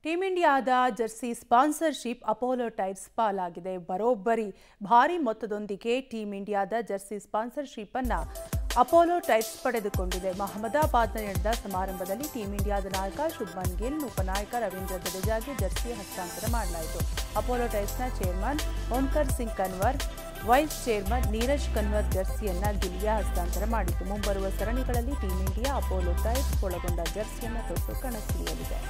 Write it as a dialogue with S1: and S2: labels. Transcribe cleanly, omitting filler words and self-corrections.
S1: Team ಇಂಡಿಯಾದ jersey sponsorship Apollo tyres ಪಾಲಾಗಿದೆ. ಬರೋಬ್ಬರಿ ಭಾರಿ ಮೊತ್ತದೊಂದಿಗೆ ಟೀಮ್ ಇಂಡಿಯಾದ ಜರ್ಸಿ ಸ್ಪಾನ್ಸರ್ಶಿಪ್ ಅನ್ನು ಅಪೋಲೋ ಟೈರ್ಸ್ ಪಡೆದುಕೊಂಡಿದೆ. ಅಹಮದಾಬಾದ್ನ ನಡೆದ ಸಮಾರಂಭದಲ್ಲಿ ಟೀಮ್ ಇಂಡಿಯಾದ ನಾಯಕ ಶುಭ್ಮನ್ ಗಿಲ್, ಉಪನಾಯಕ ರವೀಂದ್ರ ಜಡೇಜಾಗೆ ಜರ್ಸಿ ಹಸ್ತಾಂತರ ಮಾಡಲಾಯಿತು. ಅಪೋಲೋ ಟೈರ್ಸ್ನ chairman Onkar Singh Kanwar, vice chairman Neeraj Kanwar ಜರ್ಸಿಯನ್ನು ಗಿಲ್ಗೆ ಹಸ್ತಾಂತರ ಮಾಡಿತು. ಮುಂಬರುವ ಸರಣಿಗಳಲ್ಲಿ ಟೀಮ್ ಇಂಡಿಯಾ ಅಪೋಲೋ ಟೈರ್ಸ್ ಒಳಗೊಂಡ ಜರ್ಸಿಯನ್ನು ತೊಟ್ಟು ಕಣಕ್ಕಿಳಿಯಲಿದೆ.